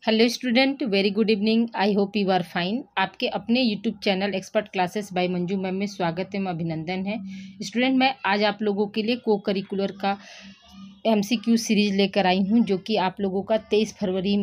Hello student, very good evening. I hope you are fine. आपके अपने YouTube channel expert classes by Manju ma'am में स्वागत है, अभिनंदन है। स्टूडेंट, मैं आज आप लोगों के लिए को करिकुलर का MCQ सीरीज लेकर आई हूं, जो कि आप लोगों का 23 फरवरी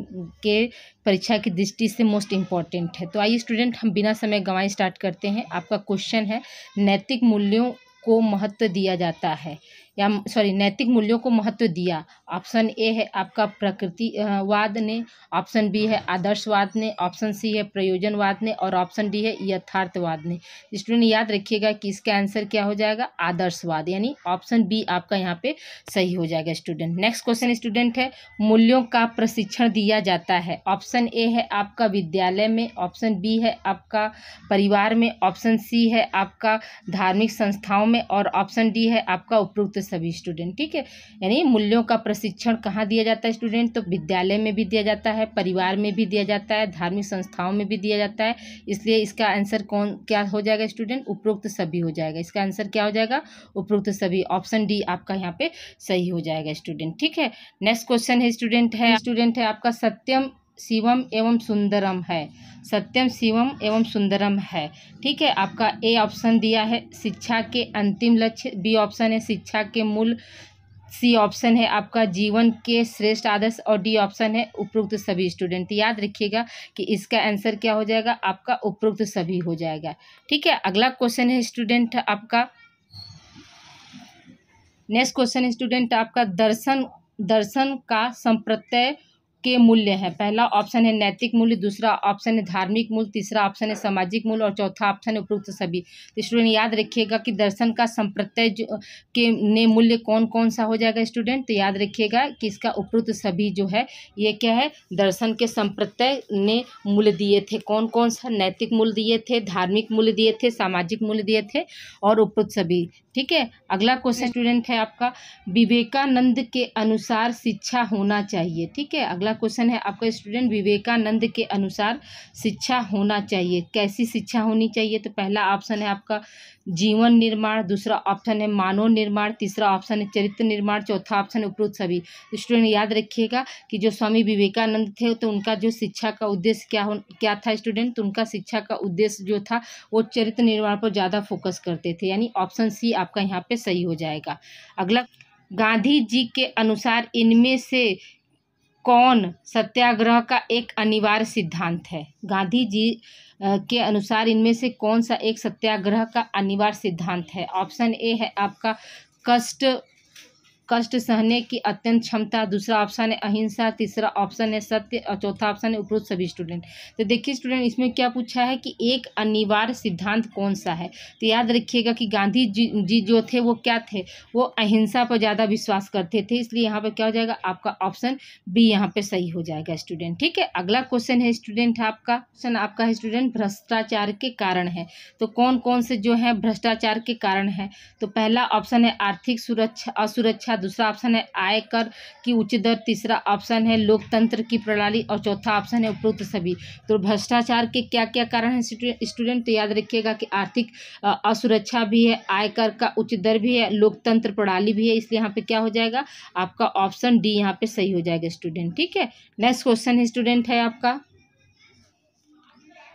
के परीक्षा की दृष्टि से मोस्ट इम्पॉर्टेंट है। तो आइए स्टूडेंट, हम बिना समय गंवाए स्टार्ट करते हैं। आपका क्वेश्चन है, नैतिक मूल्यों को महत्व दिया जाता है या नैतिक मूल्यों को महत्व दिया। ऑप्शन ए है आपका प्रकृतिवाद ने, ऑप्शन बी है आदर्शवाद ने, ऑप्शन सी है प्रयोजनवाद ने और ऑप्शन डी है यथार्थवाद ने। स्टूडेंट याद रखिएगा कि इसका आंसर क्या हो जाएगा, आदर्शवाद, यानी ऑप्शन बी आपका यहाँ पे सही हो जाएगा स्टूडेंट। नेक्स्ट क्वेश्चन स्टूडेंट है, मूल्यों का प्रशिक्षण दिया जाता है। ऑप्शन ए है आपका विद्यालय में, ऑप्शन बी है आपका परिवार में, ऑप्शन सी है आपका धार्मिक संस्थाओं में और ऑप्शन डी है आपका उपरोक्त सभी। स्टूडेंट ठीक है, यानी मूल्यों का प्रशिक्षण कहाँ दिया जाता है स्टूडेंट, तो विद्यालय में भी दिया जाता है, परिवार में भी दिया जाता है, धार्मिक संस्थाओं में भी दिया जाता है। इसलिए इसका आंसर क्या हो जाएगा स्टूडेंट, उपरोक्त सभी हो जाएगा। इसका आंसर क्या हो जाएगा, उपरोक्त सभी। ऑप्शन डी आपका यहाँ पे सही हो जाएगा स्टूडेंट। ठीक है, नेक्स्ट क्वेश्चन है स्टूडेंट है आपका, सत्यम शिवम एवं सुंदरम है। सत्यम शिवम एवं सुंदरम है। ठीक है, आपका ए ऑप्शन दिया है शिक्षा के अंतिम लक्ष्य, बी ऑप्शन है शिक्षा के मूल, सी ऑप्शन है आपका जीवन के श्रेष्ठ आदर्श और डी ऑप्शन है उपरोक्त सभी। स्टूडेंट याद रखिएगा कि इसका आंसर क्या हो जाएगा, आपका उपरोक्त सभी हो जाएगा। ठीक है, अगला क्वेश्चन है स्टूडेंट आपका, नेक्स्ट क्वेश्चन स्टूडेंट आपका, दर्शन का संप्रत्यय के मूल्य है। पहला ऑप्शन है नैतिक मूल्य, दूसरा ऑप्शन है धार्मिक मूल्य, तीसरा ऑप्शन है सामाजिक मूल्य और चौथा ऑप्शन है उपरोक्त सभी। तो स्टूडेंट याद रखिएगा कि दर्शन का संप्रत्यय के ने मूल्य कौन कौन सा हो जाएगा स्टूडेंट, तो याद रखिएगा कि इसका उपरोक्त सभी जो है ये क्या है, दर्शन के संप्रत्यय ने मूल्य दिए थे। कौन कौन सा, नैतिक मूल्य दिए थे, धार्मिक मूल्य दिए थे, सामाजिक मूल्य दिए थे और उपरोक्त सभी। ठीक है, अगला क्वेश्चन स्टूडेंट है आपका, विवेकानंद के अनुसार शिक्षा होना चाहिए। ठीक है, अगला क्वेश्चन है आपका स्टूडेंट, विवेकानंद के अनुसार शिक्षा होना चाहिए। कैसी शिक्षा होनी चाहिए, तो पहला ऑप्शन है आपका जीवन निर्माण, दूसरा ऑप्शन है मानव निर्माण, तीसरा ऑप्शन है चरित्र निर्माण, चौथा ऑप्शन है उपरोक्त सभी। स्टूडेंट याद रखिएगा कि जो स्वामी विवेकानंद थे तो उनका जो शिक्षा का उद्देश्य क्या था स्टूडेंट, तो उनका शिक्षा का उद्देश्य जो था वो चरित्र निर्माण पर ज़्यादा फोकस करते थे, यानी ऑप्शन सी आपका यहाँ पे सही हो जाएगा। अगला, गांधी जी के अनुसार इनमें से कौन सत्याग्रह का एक अनिवार्य सिद्धांत है। गांधी जी के अनुसार इनमें से कौन सा एक सत्याग्रह का अनिवार्य सिद्धांत है। ऑप्शन ए है आपका कष्ट सहने की अत्यंत क्षमता, दूसरा ऑप्शन है अहिंसा, तीसरा ऑप्शन है सत्य और चौथा ऑप्शन है उपरोक्त सभी। स्टूडेंट तो देखिए स्टूडेंट, इसमें क्या पूछा है कि एक अनिवार्य सिद्धांत कौन सा है, तो याद रखिएगा कि गांधी जी जो थे वो क्या थे, वो अहिंसा पर ज़्यादा विश्वास करते थे। इसलिए यहाँ पर क्या हो जाएगा, आपका ऑप्शन बी यहाँ पे सही हो जाएगा स्टूडेंट। ठीक है, अगला क्वेश्चन है स्टूडेंट आपका है स्टूडेंट, भ्रष्टाचार के कारण है। तो कौन कौन से जो है भ्रष्टाचार के कारण है, तो पहला ऑप्शन है आर्थिक असुरक्षा, दूसरा ऑप्शन है आयकर की उच्च दर, तीसरा ऑप्शन है लोकतंत्र की प्रणाली और चौथा ऑप्शन है उपरोक्त सभी। तो भ्रष्टाचार के क्या क्या कारण है स्टूडेंट, तो याद रखिएगा कि आर्थिक असुरक्षा भी है, आयकर का उच्च दर भी है, लोकतंत्र प्रणाली भी है। इसलिए यहाँ पे क्या हो जाएगा, आपका ऑप्शन डी यहाँ पे सही हो जाएगा स्टूडेंट। ठीक है, नेक्स्ट क्वेश्चन है स्टूडेंट है आपका,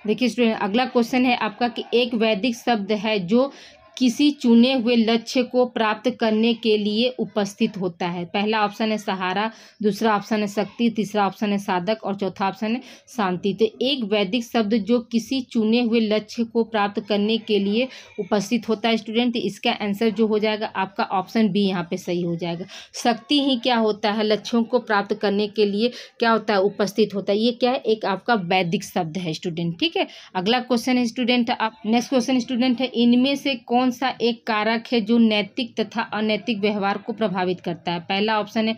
देखिए स्टूडेंट अगला क्वेश्चन है आपका कि एक वैदिक शब्द है जो किसी चुने हुए लक्ष्य को प्राप्त करने के लिए उपस्थित होता है। पहला ऑप्शन है सहारा, दूसरा ऑप्शन है शक्ति, तीसरा ऑप्शन है साधक और चौथा ऑप्शन है शांति। तो एक वैदिक शब्द जो किसी चुने हुए लक्ष्य को प्राप्त करने के लिए उपस्थित होता है स्टूडेंट, इसका आंसर जो हो जाएगा आपका ऑप्शन बी यहाँ पे सही हो जाएगा। शक्ति ही क्या होता है, लक्ष्यों को प्राप्त करने के लिए क्या होता है, उपस्थित होता है। ये क्या है, एक आपका वैदिक शब्द है स्टूडेंट। ठीक है, अगला क्वेश्चन है स्टूडेंट नेक्स्ट क्वेश्चन स्टूडेंट है, इनमें से कौन सा एक कारक है जो नैतिक तथा अनैतिक व्यवहार को प्रभावित करता है। पहला ऑप्शन है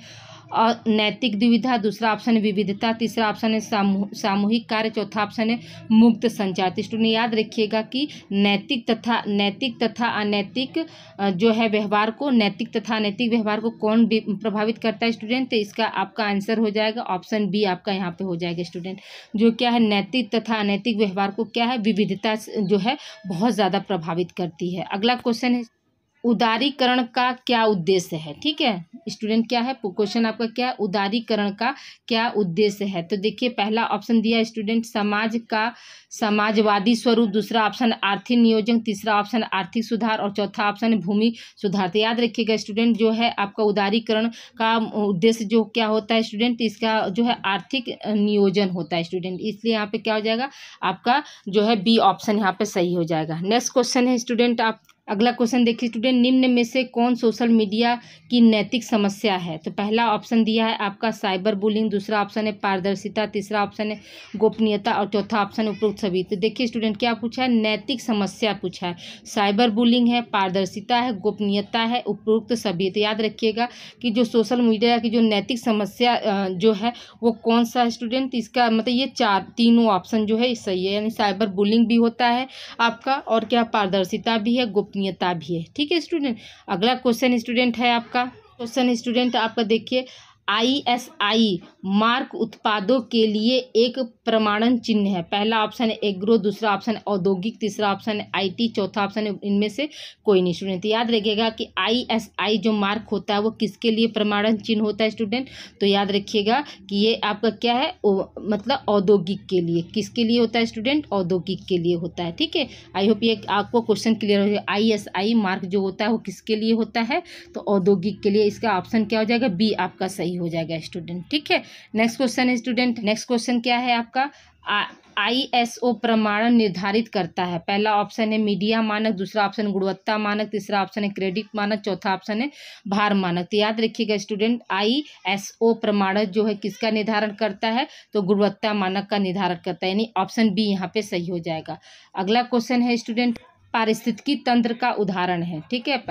नैतिक दुविधा, दूसरा ऑप्शन है विविधता, तीसरा ऑप्शन है सामूहिक कार्य, चौथा ऑप्शन है मुक्त संचार। तो स्टूडेंट याद रखिएगा कि नैतिक तथा अनैतिक जो है व्यवहार को, नैतिक तथा अनैतिक व्यवहार को कौन प्रभावित करता है स्टूडेंट, तो इसका आपका आंसर हो जाएगा ऑप्शन बी आपका यहाँ पे हो जाएगा स्टूडेंट। जो क्या है, नैतिक तथा अनैतिक व्यवहार को क्या है, विविधता जो है बहुत ज़्यादा प्रभावित करती है। अगला क्वेश्चन है उदारीकरण का क्या उद्देश्य है। ठीक है स्टूडेंट, क्या है क्वेश्चन आपका, क्या उदारीकरण का क्या उद्देश्य है। तो देखिए पहला ऑप्शन दिया स्टूडेंट समाज का समाजवादी स्वरूप, दूसरा ऑप्शन आर्थिक नियोजन, तीसरा ऑप्शन आर्थिक सुधार और चौथा ऑप्शन भूमि सुधार। तो याद रखिएगा स्टूडेंट, जो है आपका उदारीकरण का उद्देश्य जो क्या होता है स्टूडेंट, इसका जो है आर्थिक नियोजन होता है स्टूडेंट, इसलिए यहाँ पे क्या हो जाएगा आपका जो है बी ऑप्शन यहाँ पे सही हो जाएगा। नेक्स्ट क्वेश्चन है स्टूडेंट, आप अगला क्वेश्चन देखिए स्टूडेंट, निम्न में से कौन सोशल मीडिया की नैतिक समस्या है। तो पहला ऑप्शन दिया है आपका साइबर बुलिंग, दूसरा ऑप्शन है पारदर्शिता, तीसरा ऑप्शन है गोपनीयता और चौथा ऑप्शन है उपरोक्त सभी। तो देखिए स्टूडेंट क्या पूछा है, नैतिक समस्या पूछा है, साइबर बुलिंग है, पारदर्शिता है, गोपनीयता है, उपरोक्त सभी। तो याद रखिएगा कि जो सोशल मीडिया की जो नैतिक समस्या जो है वो कौन सा है स्टूडेंट, इसका मतलब ये तीनों ऑप्शन जो है सही है, यानी साइबर बुलिंग भी होता है आपका और क्या पारदर्शिता भी है, गोपनीयता भी है। ठीक है स्टूडेंट, अगला क्वेश्चन स्टूडेंट है आपका, क्वेश्चन स्टूडेंट आपका देखिए, ISI मार्क उत्पादों के लिए एक प्रमाणन चिन्ह है। पहला ऑप्शन है एग्रो, दूसरा ऑप्शन है औद्योगिक, तीसरा ऑप्शन है IT, चौथा ऑप्शन है इनमें से कोई नहीं स्टूडेंट। याद रखिएगा कि ISI जो मार्क होता है वो किसके लिए प्रमाणन चिन्ह होता है स्टूडेंट, तो याद रखिएगा कि ये आपका क्या है मतलब औद्योगिक के लिए, किसके लिए होता है स्टूडेंट, औद्योगिक के लिए होता है। ठीक है, आई होप ये आपको क्वेश्चन क्लियर हो जाए। ISI मार्क जो होता है वो किसके लिए होता है, तो औद्योगिक के लिए, इसका ऑप्शन क्या हो जाएगा, बी आपका सही हो जाएगा स्टूडेंट। ठीक है, नेक्स्ट क्वेश्चन है स्टूडेंट, नेक्स्ट क्वेश्चन क्या है आपका, ISO प्रमाणन निर्धारित करता है। पहला ऑप्शन है मीडिया मानक, दूसरा ऑप्शन गुणवत्ता मानक, तीसरा ऑप्शन है क्रेडिट मानक, चौथा ऑप्शन है भार मानक। तो याद रखिएगा स्टूडेंट, ISO प्रमाणन जो है किसका निर्धारण करता है, तो गुणवत्ता मानक का निर्धारण करता है, यानी ऑप्शन बी यहाँ पे सही हो जाएगा। अगला क्वेश्चन है स्टूडेंट, पारिस्थितिकी तंत्र का उदाहरण है। ठीक है,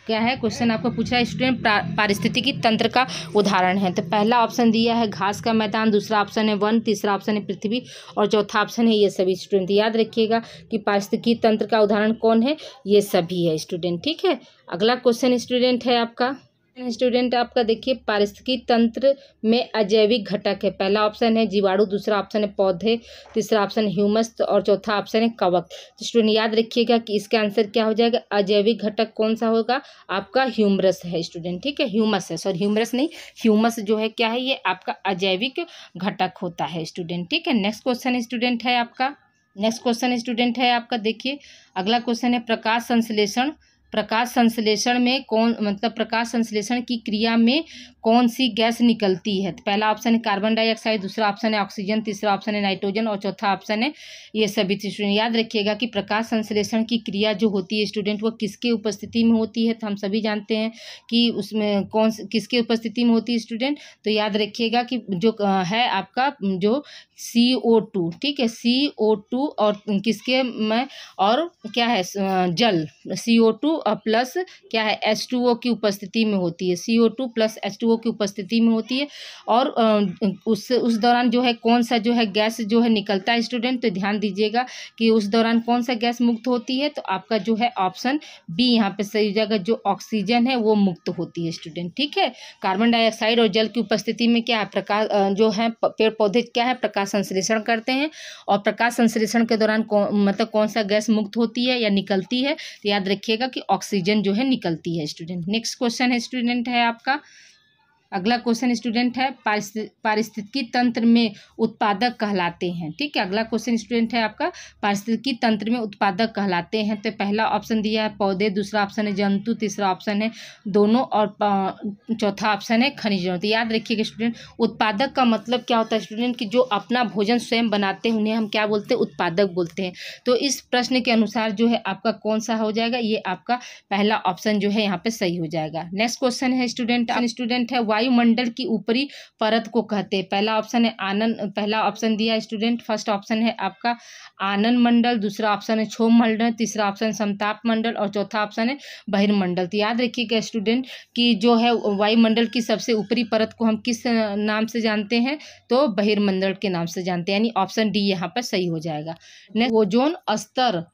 क्या है क्वेश्चन आपको पूछा है स्टूडेंट, पारिस्थितिकी तंत्र का उदाहरण है। तो पहला ऑप्शन दिया है घास का मैदान, दूसरा ऑप्शन है वन, तीसरा ऑप्शन है पृथ्वी और चौथा ऑप्शन है ये सभी। स्टूडेंट याद रखिएगा कि पारिस्थितिकी तंत्र का उदाहरण कौन है, ये सभी है स्टूडेंट। ठीक है, अगला क्वेश्चन स्टूडेंट है आपका, स्टूडेंट आपका देखिए, पारिस्थितिकी तंत्र में अजैविक घटक है। पहला ऑप्शन है जीवाणु, दूसरा ऑप्शन है पौधे, तीसरा ऑप्शन ह्यूमस और चौथा ऑप्शन है कवक। तो स्टूडेंट याद रखिएगा कि इसका आंसर क्या हो जाएगा, अजैविक घटक कौन सा होगा, आपका ह्यूमरस है स्टूडेंट। ठीक है, ह्यूमस है, सॉरी ह्यूमरस नहीं, ह्यूमस जो है क्या है, ये आपका अजैविक घटक होता है स्टूडेंट। ठीक है, नेक्स्ट क्वेश्चन स्टूडेंट है आपका, नेक्स्ट क्वेश्चन स्टूडेंट है आपका देखिए, अगला क्वेश्चन है प्रकाश संश्लेषण, प्रकाश संश्लेषण में प्रकाश संश्लेषण की क्रिया में कौन सी गैस निकलती है। तो पहला ऑप्शन है कार्बन डाइऑक्साइड, दूसरा ऑप्शन है ऑक्सीजन, तीसरा ऑप्शन है नाइट्रोजन और चौथा ऑप्शन है ये सभी। स्टूडेंट याद रखिएगा कि प्रकाश संश्लेषण की क्रिया जो होती है स्टूडेंट वो किसके उपस्थिति में होती है, तो हम सभी जानते हैं कि उसमें किसके उपस्थिति में होती है स्टूडेंट, तो याद रखिएगा कि जो है आपका जो CO2, ठीक है, CO2 और किसके में और क्या है जल, CO2 प्लस क्या है H2O की उपस्थिति में होती है, CO2 प्लस H2O की उपस्थिति में होती है। और उस दौरान जो है कौन सा जो है गैस जो है निकलता है स्टूडेंट, तो ध्यान दीजिएगा कि उस दौरान कौन सा गैस मुक्त होती है, तो आपका जो है ऑप्शन बी यहाँ पे सही हो जाएगा, जो ऑक्सीजन है वो मुक्त होती है स्टूडेंट। ठीक है, कार्बन डाइऑक्साइड और जल की उपस्थिति में क्या है प्रकाश जो है पेड़ पौधे क्या है प्रकाश संश्लेषण करते हैं, और प्रकाश संश्लेषण के दौरान कौन सा गैस मुक्त होती है या निकलती है, तो याद रखिएगा कि ऑक्सीजन जो है निकलती है स्टूडेंट। नेक्स्ट क्वेश्चन है स्टूडेंट है आपका, अगला क्वेश्चन स्टूडेंट है पारिस्थितिकी तंत्र में उत्पादक कहलाते हैं। ठीक है, अगला क्वेश्चन स्टूडेंट है आपका, पारिस्थितिकी तंत्र में उत्पादक कहलाते हैं। तो पहला ऑप्शन दिया है पौधे, दूसरा ऑप्शन है जंतु, तीसरा ऑप्शन है दोनों और चौथा ऑप्शन है खनिजों। तो याद रखिएगा स्टूडेंट, उत्पादक का मतलब क्या होता है स्टूडेंट, कि जो अपना भोजन स्वयं बनाते हैं उन्हें हम क्या बोलते हैं, उत्पादक बोलते हैं। तो इस प्रश्न के अनुसार जो है आपका कौन सा हो जाएगा, ये आपका पहला ऑप्शन जो है यहाँ पे सही हो जाएगा। नेक्स्ट क्वेश्चन है स्टूडेंट है वायुमंडल की ऊपरी परत को कहते हैं। पहला ऑप्शन है आनंद, पहला ऑप्शन दिया स्टूडेंट, फर्स्ट ऑप्शन है आपका आनंद मंडल, दूसरा ऑप्शन है क्षोभ मंडल, तीसरा ऑप्शन समताप मंडल और चौथा ऑप्शन है बहिर्मंडल। तो याद रखिएगा स्टूडेंट कि जो है वायुमंडल की सबसे ऊपरी परत को हम किस नाम से जानते हैं, तो बहिर्मंडल के नाम से जानते हैं, यानी ऑप्शन डी यहाँ पर सही हो जाएगा। नेक्स्ट, ओजोन स्तर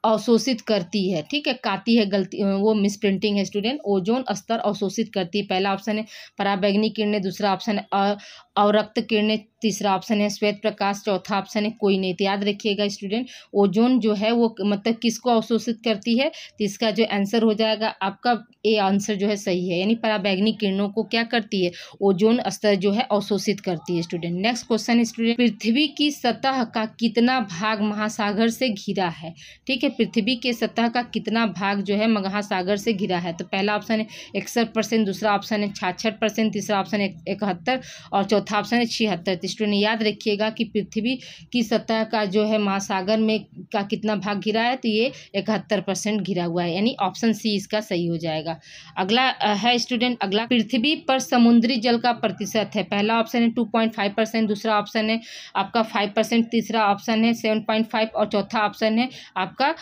अवशोषित करती है। ठीक है, काती है गलती, वो मिस प्रिंटिंग है स्टूडेंट, ओजोन स्तर अवशोषित करती है। पहला ऑप्शन है पराबैंगनी किरणें, दूसरा ऑप्शन है अवरक्त किरणें, तीसरा ऑप्शन है श्वेत प्रकाश, चौथा ऑप्शन है कोई नहीं। तो याद रखिएगा स्टूडेंट, ओजोन जो है वो मतलब किसको अवशोषित करती है, तो इसका जो आंसर हो जाएगा आपका ए आंसर जो है सही है, यानी पराबैंगनी किरणों को क्या करती है, ओजोन स्तर जो है अवशोषित करती है स्टूडेंट। नेक्स्ट क्वेश्चन स्टूडेंट, पृथ्वी की सतह का कितना भाग महासागर से घिरा है। ठीक है, पृथ्वी के सतह का कितना भाग जो है महासागर से घिरा है। तो पहला ऑप्शन है 61%, दूसरा ऑप्शन है 66%, तीसरा ऑप्शन है 71 और चौथा ऑप्शन है 76। स्टूडेंट याद रखिएगा कि पृथ्वी की सतह का जो है महासागर में का कितना भाग घिरा है, तो ये 71% घिरा हुआ है, यानी ऑप्शन सी इसका सही हो जाएगा। अगला है स्टूडेंट, अगला पृथ्वी पर समुद्री जल का प्रतिशत है। पहला ऑप्शन है 2.5%, दूसरा ऑप्शन है आपका 5%, तीसरा ऑप्शन है 7.5 और चौथा ऑप्शन है आपका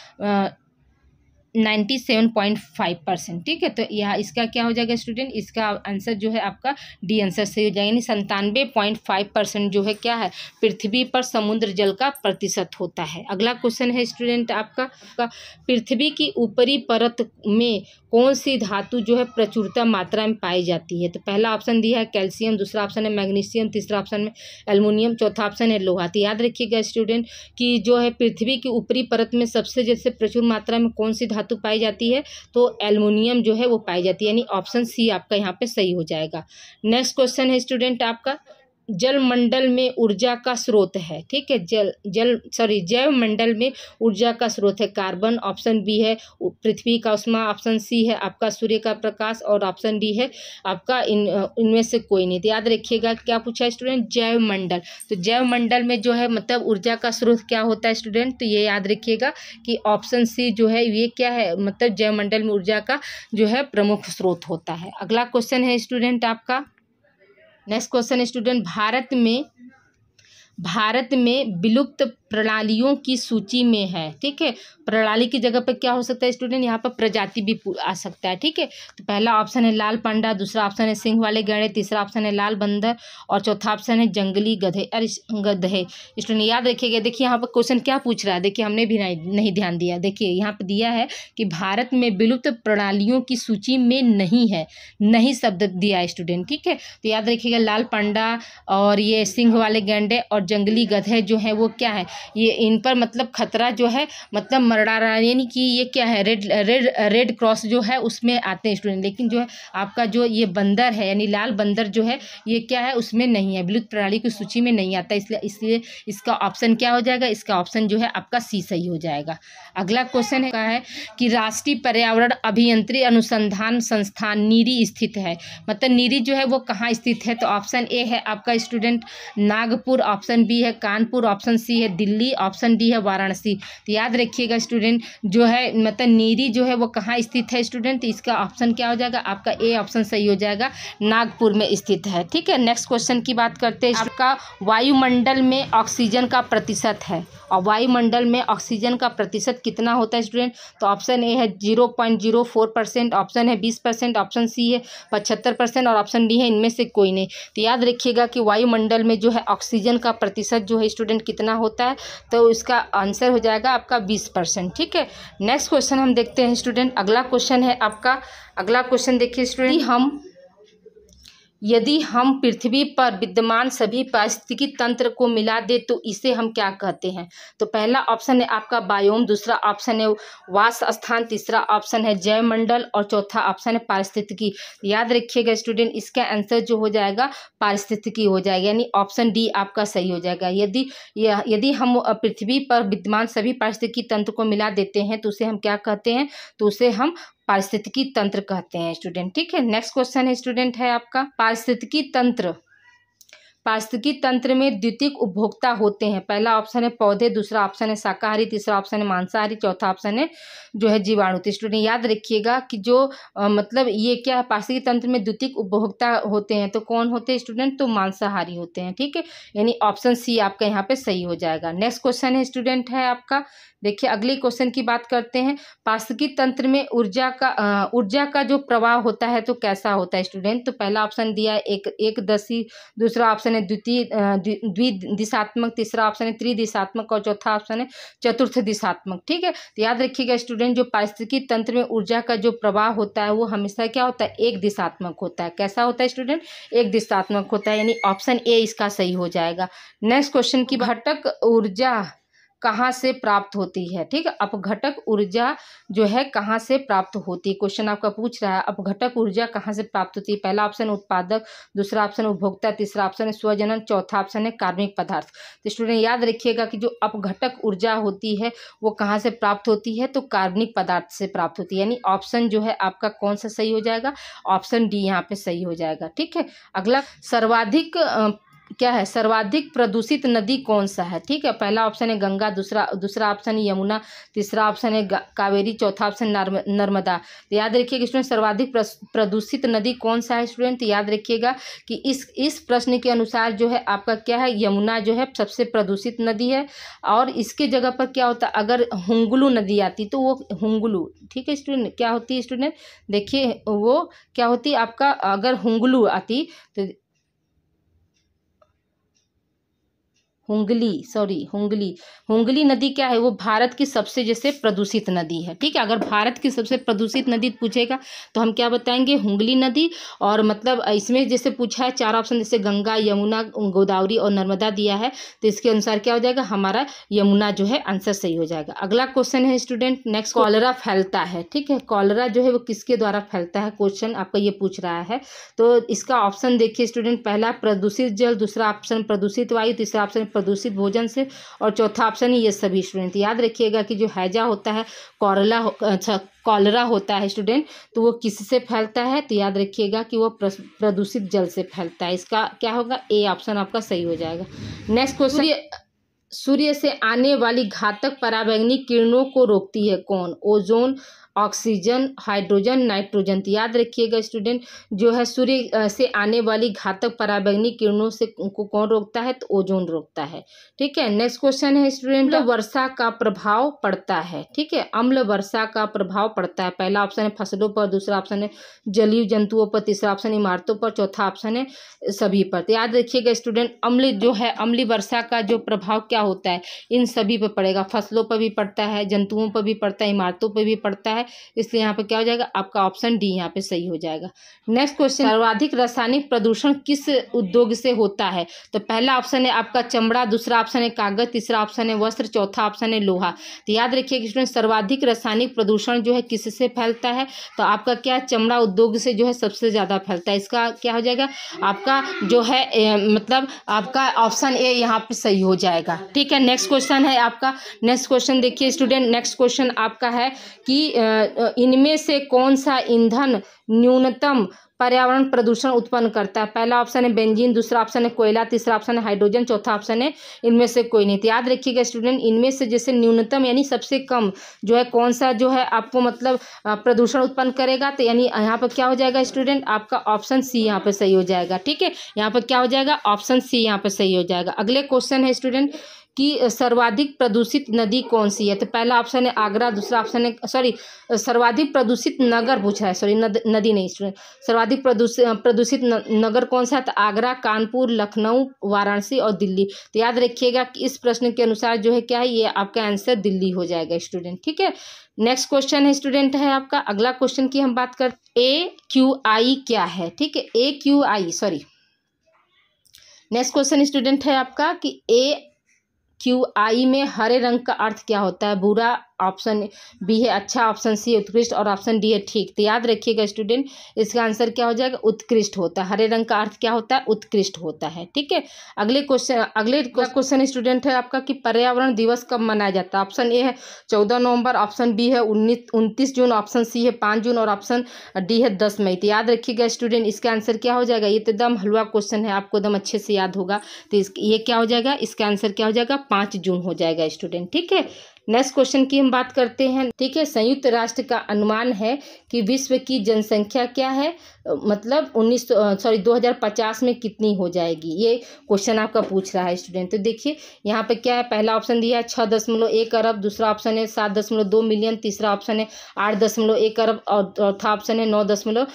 97.5%। ठीक है, तो यहाँ इसका क्या हो जाएगा स्टूडेंट, इसका आंसर जो है आपका डी आंसर सही हो जाएगा, यानी 97.5% जो है क्या है, पृथ्वी पर समुद्र जल का प्रतिशत होता है। अगला क्वेश्चन है स्टूडेंट आपका, पृथ्वी की ऊपरी परत में कौन सी धातु जो है प्रचुरता मात्रा में पाई जाती है। तो पहला ऑप्शन दिया है कैल्शियम, दूसरा ऑप्शन है मैग्नीशियम, तीसरा ऑप्शन में एल्युमिनियम, चौथा ऑप्शन है लोहा। तो याद रखिएगा स्टूडेंट कि जो है पृथ्वी की ऊपरी परत में सबसे जैसे प्रचुर मात्रा में कौन सी धातु पाई जाती है, तो एल्युमिनियम जो है वो पाई जाती है, यानी ऑप्शन सी आपका यहाँ पे सही हो जाएगा। नेक्स्ट क्वेश्चन है स्टूडेंट आपका, जल मंडल में ऊर्जा का स्रोत है। ठीक है, जैव मंडल में ऊर्जा का स्रोत है कार्बन, ऑप्शन बी है पृथ्वी का उष्मा, ऑप्शन सी है आपका सूर्य का प्रकाश और ऑप्शन डी है आपका इनमें से कोई नहीं। तो याद रखिएगा क्या पूछा है स्टूडेंट, जैव मंडल। तो जैव मंडल में जो है मतलब ऊर्जा का स्रोत क्या होता है स्टूडेंट, तो ये याद रखिएगा कि ऑप्शन सी जो है ये क्या है, मतलब जैव मंडल में ऊर्जा का जो है प्रमुख स्रोत होता है। अगला क्वेश्चन है स्टूडेंट आपका, नेक्स्ट क्वेश्चन स्टूडेंट, भारत में विलुप्त प्रणालियों की सूची में है। ठीक है, प्रणाली की जगह पर क्या हो सकता है स्टूडेंट, यहाँ पर प्रजाति भी आ सकता है। ठीक है, तो पहला ऑप्शन है लाल पांडा, दूसरा ऑप्शन है सिंह वाले गैंडे, तीसरा ऑप्शन है लाल बंदर और चौथा ऑप्शन है जंगली गधे। स्टूडेंट याद रखिएगा, देखिए यहाँ पर क्वेश्चन क्या पूछ रहा है, देखिए हमने भी नहीं ध्यान दिया। देखिए यहाँ पर दिया है कि भारत में विलुप्त प्रणालियों की सूची में नहीं है, नहीं शब्द दिया है स्टूडेंट। ठीक है, तो याद रखिएगा लाल पांडा और ये सिंह वाले गैंडे और जंगली गधे जो है वो क्या है, ये इन पर मतलब खतरा जो है मतलब मर रहा है, यानी कि ये क्या है, रेड क्रॉस जो है उसमें आते हैं स्टूडेंट। लेकिन जो है आपका जो ये बंदर है यानी लाल बंदर जो है ये क्या है, उसमें नहीं है, विलुप्त प्रणाली की सूची में नहीं आता, इसलिए इसका ऑप्शन क्या हो जाएगा, इसका ऑप्शन जो है आपका सी सही हो जाएगा। अगला क्वेश्चन है कि राष्ट्रीय पर्यावरण अभियंत्रण अनुसंधान संस्थान नीरी स्थित है। मतलब नीरी जो है वो कहाँ स्थित है, तो ऑप्शन ए है आपका स्टूडेंट नागपुर, ऑप्शन बी है कानपुर, ऑप्शन सी है दिल्ली, ऑप्शन डी है वाराणसी। तो याद रखिएगा स्टूडेंट जो है मतलब नीरी जो है वो कहाँ स्थित है स्टूडेंट, तो इसका ऑप्शन क्या हो जाएगा, आपका ए ऑप्शन सही हो जाएगा, नागपुर में स्थित है। ठीक है, नेक्स्ट क्वेश्चन की बात करते हैं, आपका वायुमंडल में ऑक्सीजन का प्रतिशत है और वायुमंडल में ऑक्सीजन का प्रतिशत कितना होता है स्टूडेंट, तो ऑप्शन ए है 0.04%, ऑप्शन है 20%, ऑप्शन सी है 75% और ऑप्शन डी है इनमें से कोई नहीं। तो याद रखिएगा कि वायुमंडल में जो है ऑक्सीजन का प्रतिशत जो है स्टूडेंट कितना होता है, तो इसका आंसर हो जाएगा आपका 20%। ठीक है, नेक्स्ट क्वेश्चन हम देखते हैं स्टूडेंट। अगला क्वेश्चन है आपका, अगला क्वेश्चन देखिए स्टूडेंट, यदि हम पृथ्वी पर विद्यमान सभी पारिस्थितिकी तंत्र को मिला दे तो इसे हम क्या कहते हैं। तो पहला ऑप्शन है आपका बायोम, दूसरा ऑप्शन है वास स्थान, तीसरा ऑप्शन है जैव मंडल और चौथा ऑप्शन है पारिस्थितिकी। याद रखिएगा स्टूडेंट इसका आंसर जो हो जाएगा पारिस्थितिकी हो जाएगा, यानी ऑप्शन डी आपका सही हो जाएगा। यदि हम पृथ्वी पर विद्यमान सभी पारिस्थितिकी तंत्र को मिला देते हैं तो उसे हम क्या कहते हैं, तो उसे हम पारिस्थितिकी तंत्र कहते हैं स्टूडेंट। ठीक है, नेक्स्ट क्वेश्चन है स्टूडेंट है आपका, पारिस्थितिकी तंत्र में द्वितीयक उपभोक्ता होते हैं। पहला ऑप्शन है पौधे, दूसरा ऑप्शन है शाकाहारी, तीसरा ऑप्शन है मांसाहारी, चौथा ऑप्शन है जो है जीवाणु। तो स्टूडेंट याद रखिएगा कि जो मतलब ये क्या है, पारिस्थितिकी तंत्र में द्वितीयक उपभोक्ता होते हैं तो कौन होते हैं स्टूडेंट, तो मांसाहारी होते हैं। ठीक है, यानी ऑप्शन सी आपका यहाँ पे सही हो जाएगा। नेक्स्ट क्वेश्चन है स्टूडेंट है आपका, देखिए अगले क्वेश्चन की बात करते हैं, पारिस्थितिकी तंत्र में ऊर्जा का जो प्रवाह होता है तो कैसा होता है स्टूडेंट। तो पहला ऑप्शन दिया है एकदशी, दूसरा ऑप्शन ऑप्शन है द्विदिशात्मक, तीसरा ऑप्शन है त्रिदिशात्मक और चौथा ऑप्शन है चतुर्थ दिशात्मक। ठीक है, तो याद रखिएगा स्टूडेंट, जो पारिस्थितिकी तंत्र में ऊर्जा का जो प्रवाह होता है वो हमेशा क्या होता है, एक दिशात्मक होता है। कैसा होता है स्टूडेंट, एक दिशात्मक होता है, यानी ऑप्शन ए इसका सही हो जाएगा। नेक्स्ट क्वेश्चन की, घटक ऊर्जा कहाँ से प्राप्त होती है। ठीक है, अपघटक ऊर्जा जो है कहाँ से प्राप्त होती है, क्वेश्चन आपका पूछ रहा है अपघटक ऊर्जा कहाँ से प्राप्त होती है। पहला ऑप्शन उत्पादक, दूसरा ऑप्शन उपभोक्ता, तीसरा ऑप्शन है स्वजनन, चौथा ऑप्शन है कार्बनिक पदार्थ। तो स्टूडेंट याद रखिएगा कि जो अपघटक ऊर्जा होती है वो कहाँ से प्राप्त होती है, तो कार्बनिक पदार्थ से प्राप्त होती है, यानी ऑप्शन जो है आपका कौन सा सही हो जाएगा, ऑप्शन डी यहाँ पे सही हो जाएगा। ठीक है, अगला सर्वाधिक क्या है, सर्वाधिक प्रदूषित नदी कौन सा है। ठीक है, पहला ऑप्शन है गंगा, दूसरा ऑप्शन है यमुना, तीसरा ऑप्शन है कावेरी, चौथा ऑप्शन नर्मदा। तो याद रखिएगा स्टूडेंट, सर्वाधिक प्रदूषित नदी कौन सा है स्टूडेंट, तो याद रखिएगा कि इस प्रश्न के अनुसार जो है आपका क्या है, यमुना जो है सबसे प्रदूषित नदी है। और इसके जगह पर क्या होता है, अगर हुंगलू नदी आती तो वो हुंगलू, ठीक है स्टूडेंट, क्या होती है स्टूडेंट, देखिए वो क्या होती है आपका, अगर हुंगलू आती तो हुंगली नदी क्या है, वो भारत की सबसे जैसे प्रदूषित नदी है। ठीक है, अगर भारत की सबसे प्रदूषित नदी पूछेगा तो हम क्या बताएंगे, हुंगली नदी। और मतलब इसमें जैसे पूछा है चार ऑप्शन, जैसे गंगा, यमुना, गोदावरी और नर्मदा दिया है, तो इसके अनुसार क्या हो जाएगा, हमारा यमुना जो है आंसर सही हो जाएगा। अगला क्वेश्चन है स्टूडेंट, नेक्स्ट, कॉलरा फैलता है। ठीक है, कॉलरा जो है वो किसके द्वारा फैलता है, क्वेश्चन आपका ये पूछ रहा है। तो इसका ऑप्शन देखिए स्टूडेंट, पहला प्रदूषित जल, दूसरा ऑप्शन प्रदूषित वायु, तीसरा ऑप्शन प्रदूषित भोजन से, और चौथा ऑप्शन है ये सभी। स्टूडेंट याद रखिएगा कि जो हैजा होता है, कॉलरा होता है स्टूडेंट, तो वो किससे फैलता है, तो याद रखिएगा कि वो प्रदूषित जल से फैलता है। इसका क्या होगा, ए ऑप्शन आपका सही हो जाएगा। नेक्स्ट क्वेश्चन, सूर्य से आने वाली घातक पराबैंगनी किरणों को रोकती है कौन, ओजोन, ऑक्सीजन, हाइड्रोजन, नाइट्रोजन। तो याद रखिएगा स्टूडेंट, जो है सूर्य से आने वाली घातक पराबैंगनी किरणों से को कौन रोकता है, तो ओजोन रोकता है। ठीक है, नेक्स्ट क्वेश्चन है स्टूडेंट, वर्षा का प्रभाव पड़ता है। ठीक है, अम्ल वर्षा का प्रभाव पड़ता है। पहला ऑप्शन है फसलों पर, दूसरा ऑप्शन है जलीय जंतुओं पर, तीसरा ऑप्शन है इमारतों पर, चौथा ऑप्शन है सभी पर। तो याद रखिएगा स्टूडेंट, अम्ल जो है, अम्लीय वर्षा का जो प्रभाव क्या होता है, इन सभी पर पड़ेगा, फसलों पर भी पड़ता है, जंतुओं पर भी पड़ता है, इमारतों पर भी पड़ता है, इसलिए यहाँ पे क्या हो जाएगा, आपका ऑप्शन डी यहाँ पे सही हो जाएगा। नेक्स्ट क्वेश्चन, सर्वाधिक रासायनिक प्रदूषण किस उद्योग से होता है। तो पहला ऑप्शन है आपका चमड़ा, दूसरा ऑप्शन है कागज, तीसरा ऑप्शन है वस्त्र, चौथा ऑप्शन है लोहा। तो याद रखिए स्टूडेंट, सर्वाधिक रासायनिक प्रदूषण जो है किससे फैलता है, तो आपका क्या, चमड़ा उद्योग से जो है सबसे ज्यादा फैलता है। इसका क्या हो जाएगा, आपका जो है मतलब आपका ऑप्शन ए यहाँ पे सही हो जाएगा। ठीक है, नेक्स्ट क्वेश्चन है आपका, नेक्स्ट क्वेश्चन देखिए स्टूडेंट, नेक्स्ट क्वेश्चन आपका है कि इनमें से कौन सा ईंधन न्यूनतम पर्यावरण प्रदूषण उत्पन्न करता है। पहला ऑप्शन है बेंजीन, दूसरा ऑप्शन है कोयला, तीसरा ऑप्शन है हाइड्रोजन, चौथा ऑप्शन है इनमें से कोई नहीं। तो याद रखिएगा स्टूडेंट, इनमें से जैसे न्यूनतम यानी सबसे कम जो है कौन सा जो है आपको मतलब प्रदूषण उत्पन्न करेगा, तो यानी यहाँ पर क्या हो जाएगा स्टूडेंट, आपका ऑप्शन सी यहाँ पे सही हो जाएगा। ठीक है, यहाँ पर क्या हो जाएगा, ऑप्शन सी यहाँ पे सही हो जाएगा। अगले क्वेश्चन है स्टूडेंट कि सर्वाधिक प्रदूषित नदी कौन सी है। तो पहला ऑप्शन है आगरा, दूसरा ऑप्शन है सर्वाधिक प्रदूषित नगर पूछा है, नदी नहीं स्टूडेंट, सर्वाधिक प्रदूषित नगर कौन सा है, तो आगरा, कानपुर, लखनऊ, वाराणसी और दिल्ली। तो याद रखिएगा कि इस प्रश्न के अनुसार जो है क्या है, ये आपका आंसर दिल्ली हो जाएगा स्टूडेंट। ठीक है, नेक्स्ट क्वेश्चन है स्टूडेंट है आपका, अगला क्वेश्चन की हम बात करते AQI क्या है। ठीक है, AQI नेक्स्ट क्वेश्चन स्टूडेंट है आपका कि AQI में हरे रंग का अर्थ क्या होता है, बुरा, ऑप्शन बी है अच्छा, ऑप्शन सी है उत्कृष्ट और ऑप्शन डी है ठीक। तो याद रखिएगा स्टूडेंट, इसका आंसर क्या हो जाएगा, उत्कृष्ट होता है। हरे रंग का अर्थ क्या होता है, उत्कृष्ट होता है। ठीक है, अगले क्वेश्चन स्टूडेंट है आपका कि पर्यावरण दिवस कब मनाया जाता है। ऑप्शन ए है 14 नवंबर, ऑप्शन बी है 29 जून, ऑप्शन सी है 5 जून और ऑप्शन डी है 10 मई। तो याद रखिएगा स्टूडेंट, इसका आंसर क्या हो जाएगा, ये तो एकदम हलवा क्वेश्चन है, आपको एकदम अच्छे से याद होगा। तो ये क्या हो जाएगा, इसका आंसर क्या हो जाएगा, 5 जून हो जाएगा स्टूडेंट। ठीक है, नेक्स्ट क्वेश्चन की हम बात करते हैं। ठीक है, संयुक्त राष्ट्र का अनुमान है कि विश्व की जनसंख्या क्या है, मतलब 2050 में कितनी हो जाएगी, ये क्वेश्चन आपका पूछ रहा है स्टूडेंट। तो देखिए यहाँ पे क्या है, पहला ऑप्शन दिया है 6.1 अरब, दूसरा ऑप्शन है 7.2 मिलियन, तीसरा ऑप्शन है 8.1 अरब और चौथा ऑप्शन है 9.2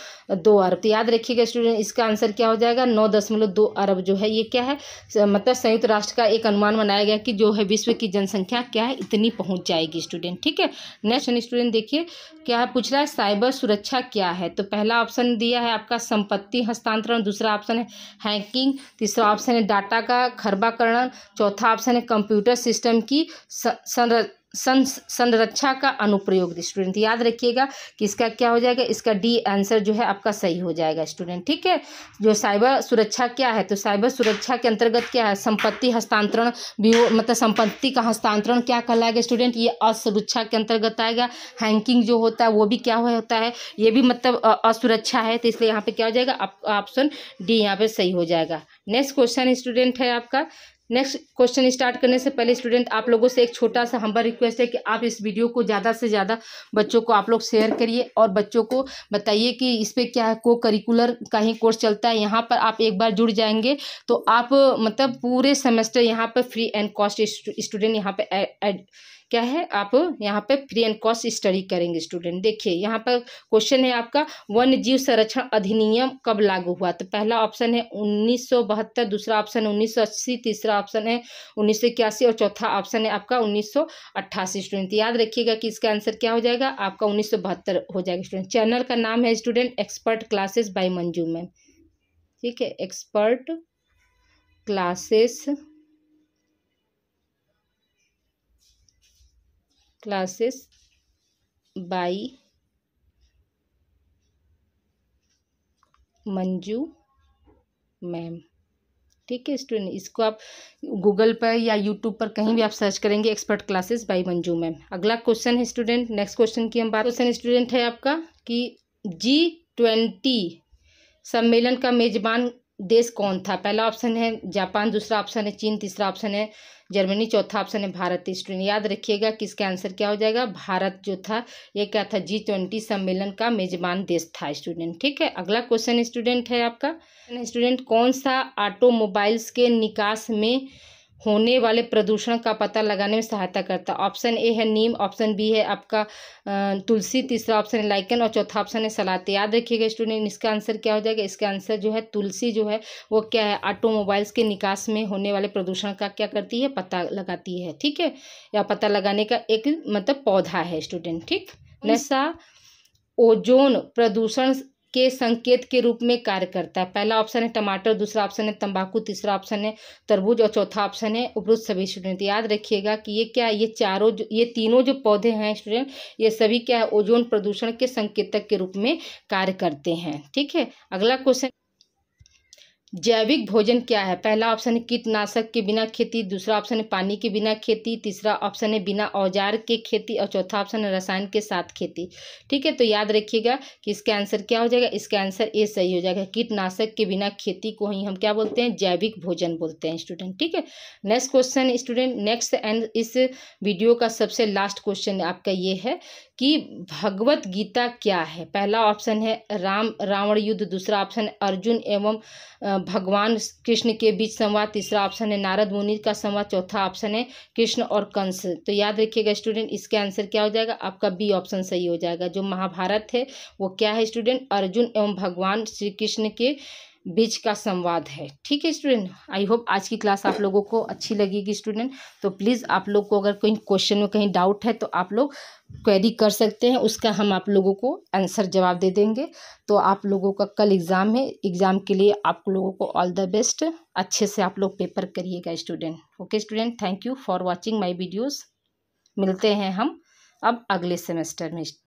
अरब। तो याद रखिएगा स्टूडेंट, इसका आंसर क्या हो जाएगा, 9.2 अरब जो है ये क्या है, मतलब संयुक्त राष्ट्र का एक अनुमान बनाया गया कि जो है विश्व की जनसंख्या क्या है, इतनी पहुंच जाएगी स्टूडेंट। ठीक है, नेक्स्ट स्टूडेंट देखिए क्या है, पूछ रहा है साइबर सुरक्षा क्या है। तो पहला ऑप्शन दिया है आपका संपत्ति हस्तांतरण, दूसरा ऑप्शन है हैकिंग, तीसरा ऑप्शन है डाटा का खर्बाकरण, चौथा ऑप्शन है कंप्यूटर सिस्टम की संरक्षा का अनुप्रयोग। स्टूडेंट याद रखिएगा कि इसका क्या हो जाएगा, इसका डी आंसर जो है आपका सही हो जाएगा स्टूडेंट। ठीक है, जो साइबर सुरक्षा क्या है, तो साइबर सुरक्षा के अंतर्गत क्या है, संपत्ति हस्तांतरण भी हो, मतलब संपत्ति का हस्तांतरण क्या कहलाएगा स्टूडेंट, ये असुरक्षा के अंतर्गत आएगा। हैकिंग जो होता है वो भी क्या होता है, ये भी मतलब असुरक्षा है, तो इसलिए यहाँ पे क्या हो जाएगा, ऑप्शन डी यहाँ पे सही हो जाएगा। नेक्स्ट क्वेश्चन स्टूडेंट है आपका। नेक्स्ट क्वेश्चन स्टार्ट करने से पहले स्टूडेंट आप लोगों से एक छोटा सा हम्बल रिक्वेस्ट है कि आप इस वीडियो को ज़्यादा से ज़्यादा बच्चों को आप लोग शेयर करिए और बच्चों को बताइए कि इस पर क्या है, को करिकुलर का ही कोर्स चलता है। यहाँ पर आप एक बार जुड़ जाएंगे तो आप मतलब पूरे सेमेस्टर यहाँ पर फ्री एंड कॉस्ट स्टूडेंट यहाँ पे क्या है, आप यहाँ पे फ्री एंड कॉस्ट स्टडी करेंगे स्टूडेंट। देखिए यहाँ पर क्वेश्चन है आपका, वन्य जीव संरक्षण अधिनियम कब लागू हुआ। तो पहला ऑप्शन है 1972, दूसरा ऑप्शन है 1980, तीसरा ऑप्शन है 1981 और चौथा ऑप्शन है आपका 1988 स्टूडेंट। याद रखिएगा कि इसका आंसर क्या हो जाएगा, आपका 1972 हो जाएगा स्टूडेंट। चैनल का नाम है student expert classes by Manju ma'am. ठीक है, expert classes by Manju ma'am. ठीक है स्टूडेंट, इसको आप गूगल पर या यूट्यूब पर कहीं भी आप सर्च करेंगे expert classes by Manju ma'am. अगला क्वेश्चन है स्टूडेंट, नेक्स्ट क्वेश्चन की हम बात, क्वेश्चन स्टूडेंट है आपका कि G20 सम्मेलन का मेजबान देश कौन था। पहला ऑप्शन है जापान, दूसरा ऑप्शन है चीन, तीसरा ऑप्शन है जर्मनी, चौथा ऑप्शन है भारत। स्टूडेंट याद रखिएगा कि इसका आंसर क्या हो जाएगा, भारत जो था ये क्या था, G20 सम्मेलन का मेजबान देश था स्टूडेंट। ठीक है, अगला क्वेश्चन स्टूडेंट है आपका, स्टूडेंट कौन सा ऑटोमोबाइल्स के निकास में होने वाले प्रदूषण का पता लगाने में सहायता करता है। ऑप्शन ए है नीम, ऑप्शन बी है आपका तुलसी, तीसरा ऑप्शन है लाइकन और चौथा ऑप्शन है सलाद। याद रखिएगा स्टूडेंट, इसका आंसर क्या हो जाएगा, इसका आंसर जो है तुलसी जो है वो क्या है, ऑटोमोबाइल्स के निकास में होने वाले प्रदूषण का क्या करती है, पता लगाती है। ठीक है, या पता लगाने का एक मतलब पौधा है स्टूडेंट। ठीक, नैसा ओजोन प्रदूषण के संकेत के रूप में कार्य करता है। पहला ऑप्शन है टमाटर, दूसरा ऑप्शन है तंबाकू, तीसरा ऑप्शन है तरबूज और चौथा ऑप्शन है उपरुक्त सभी। स्टूडेंट याद रखिएगा कि ये क्या है, ये तीनों जो पौधे हैं स्टूडेंट, ये सभी क्या है, ओजोन प्रदूषण के संकेतक के रूप में कार्य करते हैं। ठीक है, अगला क्वेश्चन, जैविक भोजन क्या है। पहला ऑप्शन है कीटनाशक के बिना खेती, दूसरा ऑप्शन है पानी के बिना खेती, तीसरा ऑप्शन है बिना औजार के खेती और चौथा ऑप्शन है रसायन के साथ खेती। ठीक है, तो याद रखिएगा कि इसका आंसर क्या हो जाएगा, इसका आंसर ए सही हो जाएगा। कीटनाशक के बिना खेती को ही हम क्या बोलते हैं, जैविक भोजन बोलते हैं स्टूडेंट। ठीक है, next question student, next and इस वीडियो का सबसे लास्ट क्वेश्चन आपका ये है कि भगवत गीता क्या है। पहला ऑप्शन है राम रावण युद्ध, दूसरा ऑप्शन है अर्जुन एवं भगवान कृष्ण के बीच संवाद, तीसरा ऑप्शन है नारद मुनि का संवाद, चौथा ऑप्शन है कृष्ण और कंस। तो याद रखिएगा स्टूडेंट, इसका आंसर क्या हो जाएगा, आपका बी ऑप्शन सही हो जाएगा। जो महाभारत है वो क्या है स्टूडेंट, अर्जुन एवं भगवान श्री कृष्ण के बीच का संवाद है। ठीक है स्टूडेंट, आई होप आज की क्लास आप लोगों को अच्छी लगेगी स्टूडेंट। तो प्लीज़ आप लोग को अगर कोई क्वेश्चन में कहीं डाउट है तो आप लोग क्वेरी कर सकते हैं, उसका हम आप लोगों को आंसर जवाब दे देंगे। तो आप लोगों का कल एग्ज़ाम है, एग्ज़ाम के लिए आप लोगों को ऑल द बेस्ट, अच्छे से आप लोग पेपर करिएगा student. Okay student, thank you for watching my videos. मिलते हैं हम अब अगले सेमेस्टर में।